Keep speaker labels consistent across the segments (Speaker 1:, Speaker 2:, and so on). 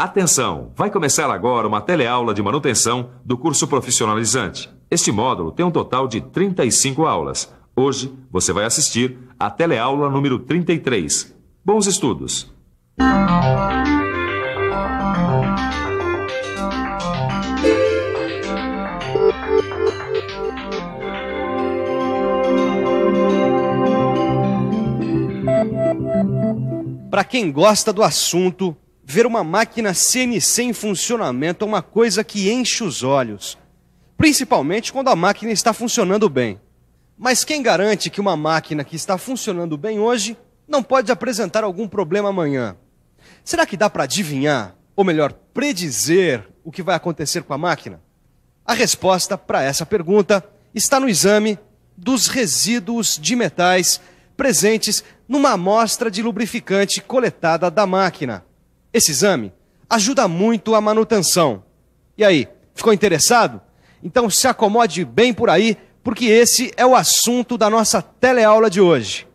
Speaker 1: Atenção! Vai começar agora uma teleaula de manutenção do curso profissionalizante. Este módulo tem um total de 35 aulas. Hoje você vai assistir a teleaula número 33. Bons estudos!
Speaker 2: Para quem gosta do assunto, ver uma máquina CNC em funcionamento é uma coisa que enche os olhos, principalmente quando a máquina está funcionando bem. Mas quem garante que uma máquina que está funcionando bem hoje não pode apresentar algum problema amanhã? Será que dá para adivinhar, ou melhor, predizer o que vai acontecer com a máquina? A resposta para essa pergunta está no exame dos resíduos de metais presentes numa amostra de lubrificante coletada da máquina. Esse exame ajuda muito a manutenção. E aí, ficou interessado? Então se acomode bem por aí, porque esse é o assunto da nossa teleaula de hoje.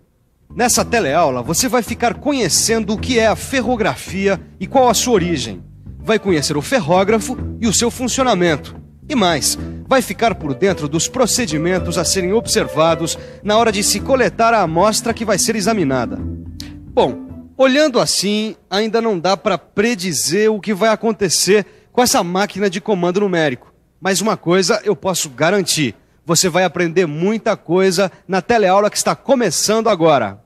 Speaker 2: Nessa teleaula, você vai ficar conhecendo o que é a ferrografia e qual a sua origem. Vai conhecer o ferrógrafo e o seu funcionamento. E mais, vai ficar por dentro dos procedimentos a serem observados na hora de se coletar a amostra que vai ser examinada. Bom, olhando assim, ainda não dá para predizer o que vai acontecer com essa máquina de comando numérico. Mas uma coisa eu posso garantir: você vai aprender muita coisa na teleaula que está começando agora.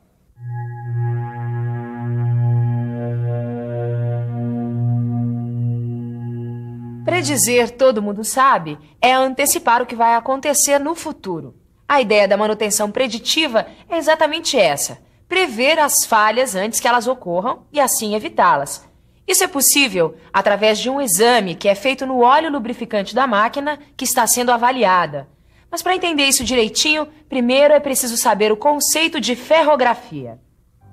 Speaker 3: Predizer, todo mundo sabe, é antecipar o que vai acontecer no futuro. A ideia da manutenção preditiva é exatamente essa: prever as falhas antes que elas ocorram e assim evitá-las. Isso é possível através de um exame que é feito no óleo lubrificante da máquina que está sendo avaliada. Mas para entender isso direitinho, primeiro é preciso saber o conceito de ferrografia.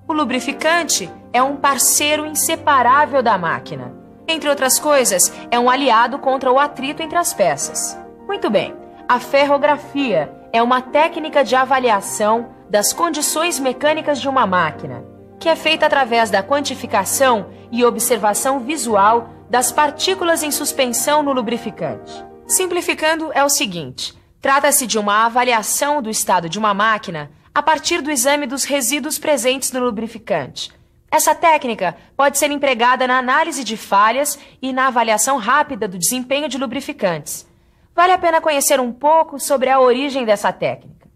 Speaker 3: O lubrificante é um parceiro inseparável da máquina. Entre outras coisas, é um aliado contra o atrito entre as peças. Muito bem, a ferrografia é uma técnica de avaliação das condições mecânicas de uma máquina, que é feita através da quantificação e observação visual das partículas em suspensão no lubrificante. Simplificando, é o seguinte: trata-se de uma avaliação do estado de uma máquina a partir do exame dos resíduos presentes no lubrificante. Essa técnica pode ser empregada na análise de falhas e na avaliação rápida do desempenho de lubrificantes. Vale a pena conhecer um pouco sobre a origem dessa técnica.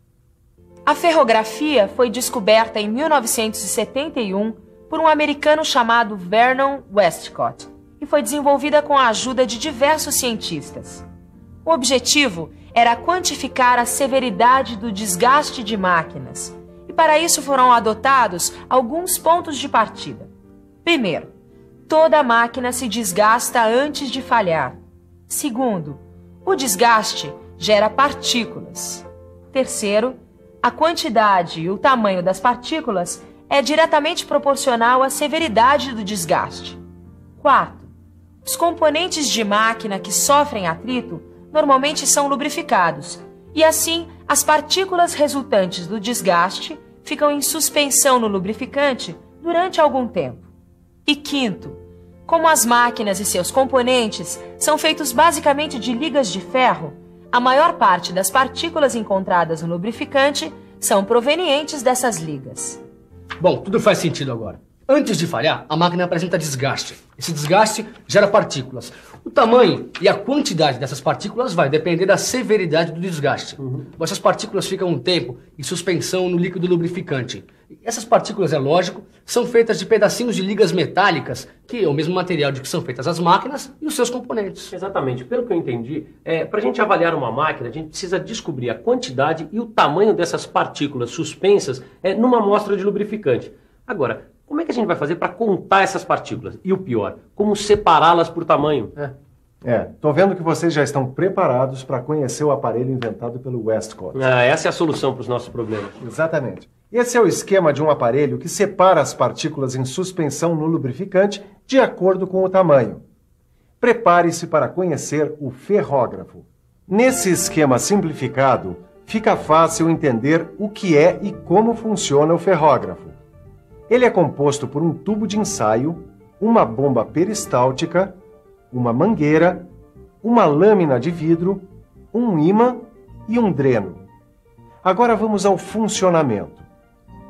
Speaker 3: A ferrografia foi descoberta em 1971 por um americano chamado Vernon Westcott e foi desenvolvida com a ajuda de diversos cientistas. O objetivo era quantificar a severidade do desgaste de máquinas. E para isso foram adotados alguns pontos de partida. Primeiro, toda máquina se desgasta antes de falhar. Segundo, o desgaste gera partículas. Terceiro, a quantidade e o tamanho das partículas é diretamente proporcional à severidade do desgaste. Quarto, os componentes de máquina que sofrem atrito normalmente são lubrificados, e assim as partículas resultantes do desgaste ficam em suspensão no lubrificante durante algum tempo. E quinto, como as máquinas e seus componentes são feitos basicamente de ligas de ferro, a maior parte das partículas encontradas no lubrificante são provenientes dessas ligas.
Speaker 4: Bom, tudo faz sentido agora. Antes de falhar, a máquina apresenta desgaste. Esse desgaste gera partículas. O tamanho e a quantidade dessas partículas vai depender da severidade do desgaste. Essas partículas ficam um tempo em suspensão no líquido lubrificante. Essas partículas, é lógico, são feitas de pedacinhos de ligas metálicas, que é o mesmo material de que são feitas as máquinas e os seus componentes.
Speaker 5: Exatamente. Pelo que eu entendi, para a gente avaliar uma máquina, a gente precisa descobrir a quantidade e o tamanho dessas partículas suspensas numa amostra de lubrificante. Agora, como é que a gente vai fazer para contar essas partículas? E o pior, como separá-las por tamanho?
Speaker 6: Tô vendo que vocês já estão preparados para conhecer o aparelho inventado pelo Westcott.
Speaker 5: Essa é a solução para os nossos problemas.
Speaker 6: Exatamente. Esse é o esquema de um aparelho que separa as partículas em suspensão no lubrificante de acordo com o tamanho. Prepare-se para conhecer o ferrógrafo. Nesse esquema simplificado, fica fácil entender o que é e como funciona o ferrógrafo. Ele é composto por um tubo de ensaio uma bomba peristáltica, uma mangueira, uma lâmina de vidro, um ímã e um dreno. Agora vamos ao funcionamento.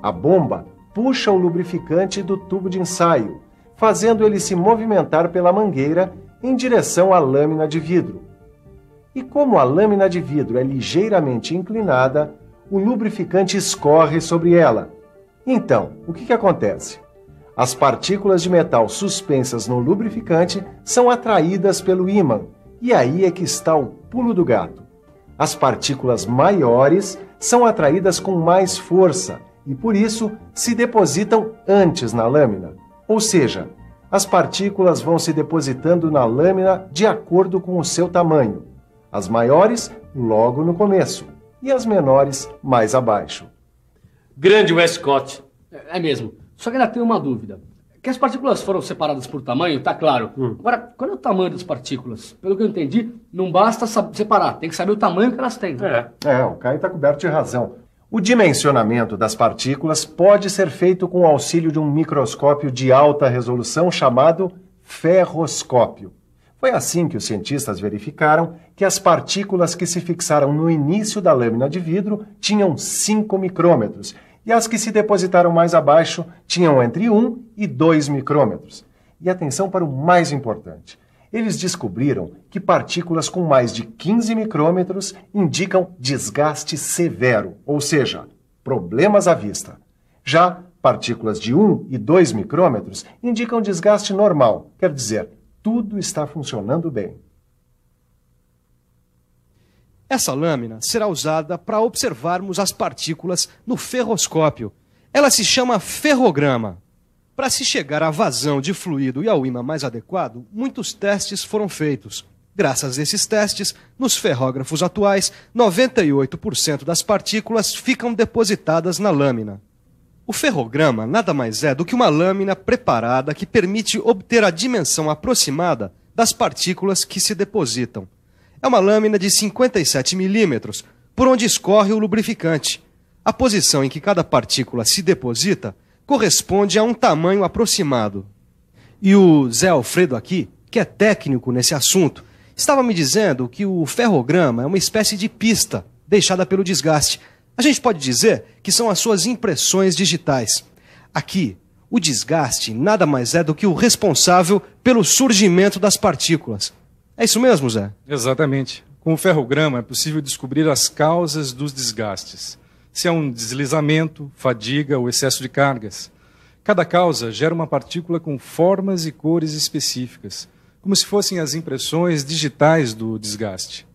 Speaker 6: A bomba puxa o lubrificante do tubo de ensaio, fazendo ele se movimentar pela mangueira em direção à lâmina de vidro. E como a lâmina de vidro é ligeiramente inclinada, o lubrificante escorre sobre ela. Então, o que acontece? As partículas de metal suspensas no lubrificante são atraídas pelo ímã, e aí é que está o pulo do gato. As partículas maiores são atraídas com mais força e, por isso, se depositam antes na lâmina. Ou seja, as partículas vão se depositando na lâmina de acordo com o seu tamanho. As maiores, logo no começo, e as menores, mais abaixo.
Speaker 5: Grande Westcott.
Speaker 4: É mesmo. Só que ainda tenho uma dúvida. Que as partículas foram separadas por tamanho, tá claro. Agora, qual é o tamanho das partículas? Pelo que eu entendi, não basta separar, tem que saber o tamanho que elas têm.
Speaker 6: O Caio está coberto de razão. O dimensionamento das partículas pode ser feito com o auxílio de um microscópio de alta resolução chamado ferroscópio. Foi assim que os cientistas verificaram que as partículas que se fixaram no início da lâmina de vidro tinham 5 micrômetros e as que se depositaram mais abaixo tinham entre 1 e 2 micrômetros. E atenção para o mais importante. Eles descobriram que partículas com mais de 15 micrômetros indicam desgaste severo, ou seja, problemas à vista. Já partículas de 1 e 2 micrômetros indicam desgaste normal, quer dizer, tudo está funcionando bem.
Speaker 2: Essa lâmina será usada para observarmos as partículas no ferroscópio. Ela se chama ferrograma. Para se chegar à vazão de fluido e ao ímã mais adequado, muitos testes foram feitos. Graças a esses testes, nos ferrógrafos atuais, 98% das partículas ficam depositadas na lâmina. O ferrograma nada mais é do que uma lâmina preparada que permite obter a dimensão aproximada das partículas que se depositam. É uma lâmina de 57 milímetros, por onde escorre o lubrificante. A posição em que cada partícula se deposita corresponde a um tamanho aproximado. E o Zé Alfredo aqui, que é técnico nesse assunto, estava me dizendo que o ferrograma é uma espécie de pista deixada pelo desgaste. A gente pode dizer que são as suas impressões digitais. Aqui, o desgaste nada mais é do que o responsável pelo surgimento das partículas. É isso mesmo, Zé?
Speaker 7: Exatamente. Com o ferrograma é possível descobrir as causas dos desgastes. Se é um deslizamento, fadiga ou excesso de cargas. Cada causa gera uma partícula com formas e cores específicas, como se fossem as impressões digitais do desgaste.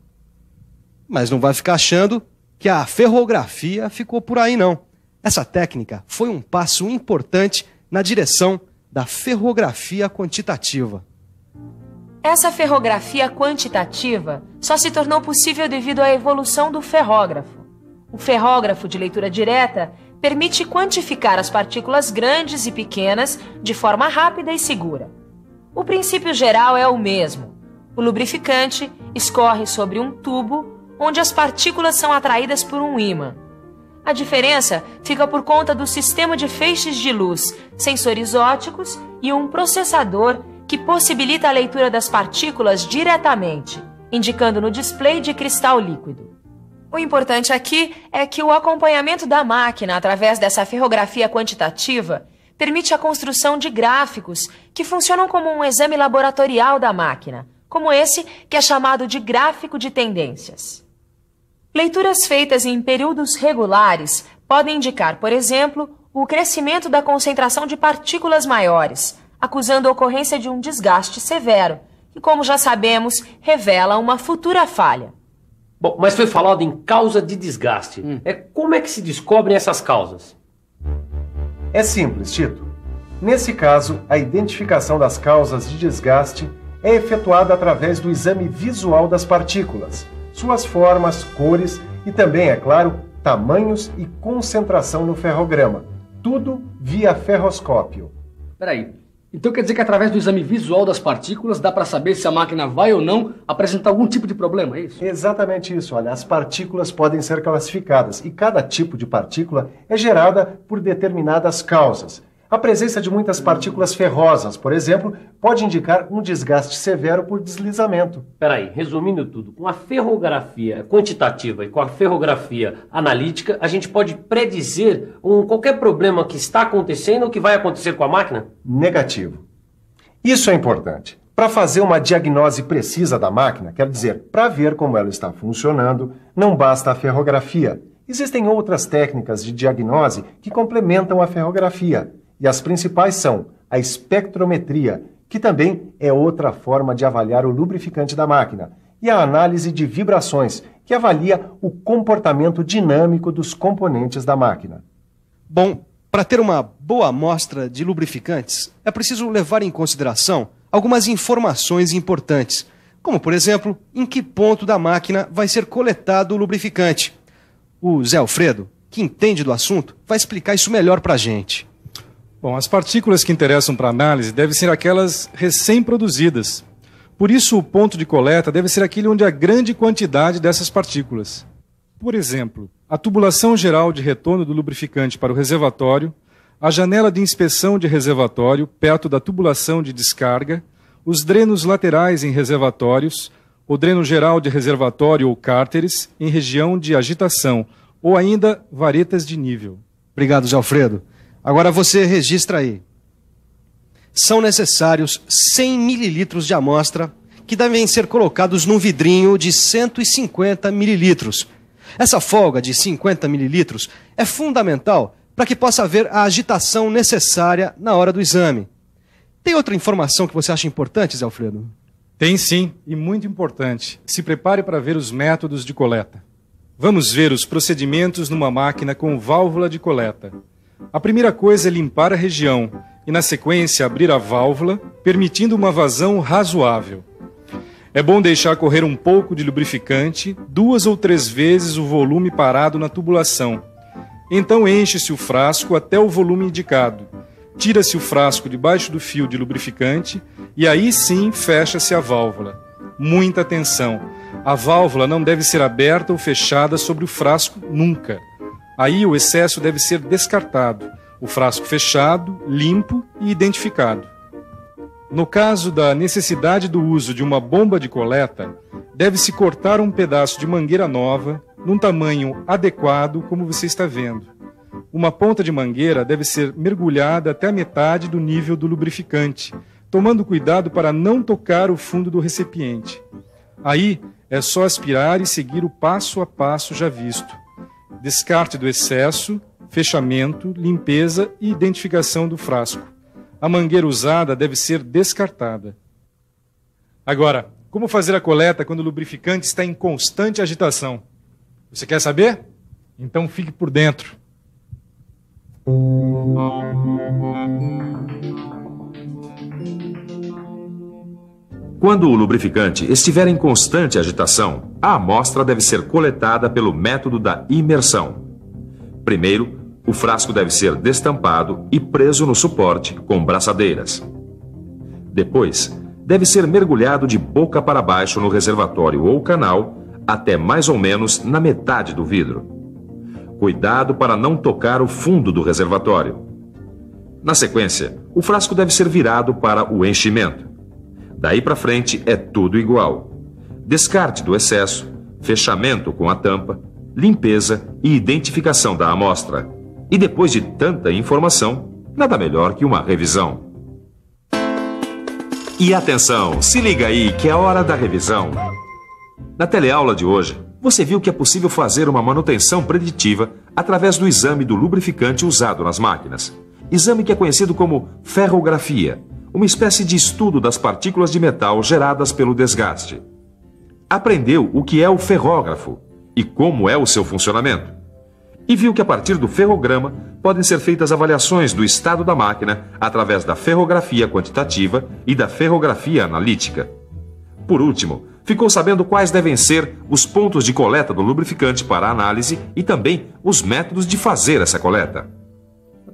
Speaker 2: Mas não vai ficar achando que a ferrografia ficou por aí, não. Essa técnica foi um passo importante na direção da ferrografia quantitativa.
Speaker 3: Essa ferrografia quantitativa só se tornou possível devido à evolução do ferrógrafo. O ferrógrafo de leitura direta permite quantificar as partículas grandes e pequenas de forma rápida e segura. O princípio geral é o mesmo. O lubrificante escorre sobre um tubo onde as partículas são atraídas por um ímã. A diferença fica por conta do sistema de feixes de luz, sensores ópticos e um processador que possibilita a leitura das partículas diretamente, indicando no display de cristal líquido. O importante aqui é que o acompanhamento da máquina através dessa ferrografia quantitativa permite a construção de gráficos que funcionam como um exame laboratorial da máquina, como esse que é chamado de gráfico de tendências. Leituras feitas em períodos regulares podem indicar, por exemplo, o crescimento da concentração de partículas maiores, acusando a ocorrência de um desgaste severo, que, como já sabemos, revela uma futura falha.
Speaker 5: Bom, mas foi falado em causa de desgaste. Como é que se descobrem essas causas?
Speaker 6: É simples, Tito. Nesse caso, a identificação das causas de desgaste é efetuada através do exame visual das partículas, suas formas, cores e também, é claro, tamanhos e concentração no ferrograma. Tudo via ferroscópio.
Speaker 4: Peraí, então quer dizer que através do exame visual das partículas dá para saber se a máquina vai ou não apresentar algum tipo de problema, é isso?
Speaker 6: Exatamente isso. Olha, as partículas podem ser classificadas e cada tipo de partícula é gerada por determinadas causas. A presença de muitas partículas ferrosas, por exemplo, pode indicar um desgaste severo por deslizamento.
Speaker 5: Peraí, resumindo tudo, com a ferrografia quantitativa e com a ferrografia analítica, a gente pode predizer qualquer problema que está acontecendo ou que vai acontecer com a máquina?
Speaker 6: Negativo. Isso é importante. Para fazer uma diagnose precisa da máquina, quer dizer, para ver como ela está funcionando, não basta a ferrografia. Existem outras técnicas de diagnose que complementam a ferrografia. E as principais são a espectrometria, que também é outra forma de avaliar o lubrificante da máquina, e a análise de vibrações, que avalia o comportamento dinâmico dos componentes da máquina.
Speaker 2: Bom, para ter uma boa amostra de lubrificantes, é preciso levar em consideração algumas informações importantes, como, por exemplo, em que ponto da máquina vai ser coletado o lubrificante. O Zé Alfredo, que entende do assunto, vai explicar isso melhor para a gente.
Speaker 7: Bom, as partículas que interessam para análise devem ser aquelas recém-produzidas. Por isso, o ponto de coleta deve ser aquele onde há grande quantidade dessas partículas. Por exemplo, a tubulação geral de retorno do lubrificante para o reservatório, a janela de inspeção de reservatório perto da tubulação de descarga, os drenos laterais em reservatórios, o dreno geral de reservatório ou cárteres em região de agitação, ou ainda varetas de nível.
Speaker 2: Obrigado, Zé Alfredo. Agora você registra aí. São necessários 100 mililitros de amostra que devem ser colocados num vidrinho de 150 mililitros. Essa folga de 50 mililitros é fundamental para que possa haver a agitação necessária na hora do exame. Tem outra informação que você acha importante, Zé Alfredo?
Speaker 7: Tem sim, e muito importante. Se prepare para ver os métodos de coleta. Vamos ver os procedimentos numa máquina com válvula de coleta. A primeira coisa é limpar a região e, na sequência, abrir a válvula, permitindo uma vazão razoável. É bom deixar correr um pouco de lubrificante, 2 ou 3 vezes o volume parado na tubulação. Então enche-se o frasco até o volume indicado. Tira-se o frasco debaixo do fio de lubrificante e aí sim fecha-se a válvula. Muita atenção! A válvula não deve ser aberta ou fechada sobre o frasco nunca. Aí o excesso deve ser descartado, o frasco fechado, limpo e identificado. No caso da necessidade do uso de uma bomba de coleta, deve-se cortar um pedaço de mangueira nova, num tamanho adequado, como você está vendo. Uma ponta de mangueira deve ser mergulhada até a metade do nível do lubrificante, tomando cuidado para não tocar o fundo do recipiente. Aí é só aspirar e seguir o passo a passo já visto. Descarte do excesso, fechamento, limpeza e identificação do frasco. A mangueira usada deve ser descartada. Agora, como fazer a coleta quando o lubrificante está em constante agitação? Você quer saber? Então fique por dentro.
Speaker 1: Quando o lubrificante estiver em constante agitação, a amostra deve ser coletada pelo método da imersão. Primeiro, o frasco deve ser destampado e preso no suporte com braçadeiras. Depois, deve ser mergulhado de boca para baixo no reservatório ou canal até mais ou menos na metade do vidro. Cuidado para não tocar o fundo do reservatório. Na sequência, o frasco deve ser virado para o enchimento. Daí para frente é tudo igual. Descarte do excesso, fechamento com a tampa, limpeza e identificação da amostra. E depois de tanta informação, nada melhor que uma revisão. E atenção, se liga aí que é a hora da revisão. Na teleaula de hoje, você viu que é possível fazer uma manutenção preditiva através do exame do lubrificante usado nas máquinas. Exame que é conhecido como ferrografia, uma espécie de estudo das partículas de metal geradas pelo desgaste. Aprendeu o que é o ferrógrafo e como é o seu funcionamento. E viu que a partir do ferrograma podem ser feitas avaliações do estado da máquina através da ferrografia quantitativa e da ferrografia analítica. Por último, ficou sabendo quais devem ser os pontos de coleta do lubrificante para análise e também os métodos de fazer essa coleta.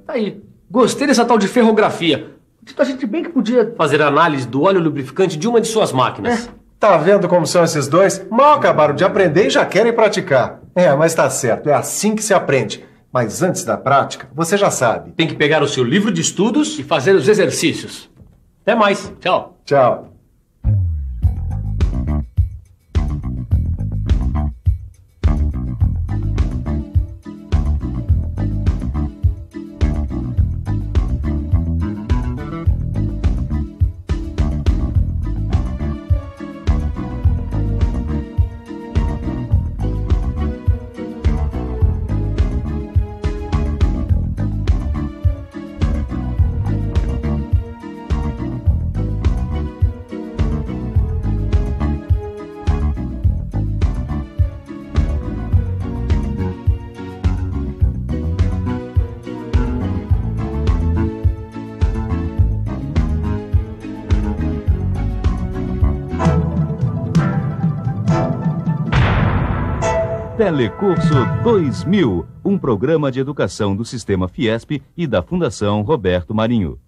Speaker 4: Tá aí. Gostei dessa tal de ferrografia. A gente bem que podia
Speaker 5: fazer a análise do óleo lubrificante de uma de suas máquinas.
Speaker 6: Tá vendo como são esses dois? Mal acabaram de aprender e já querem praticar. Mas tá certo, é assim que se aprende. Mas antes da prática, você já sabe.
Speaker 5: Tem que pegar o seu livro de estudos
Speaker 4: E fazer os exercícios.
Speaker 5: Até mais.
Speaker 4: Tchau.
Speaker 6: Tchau.
Speaker 8: Telecurso 2000, um programa de educação do Sistema Fiesp e da Fundação Roberto Marinho.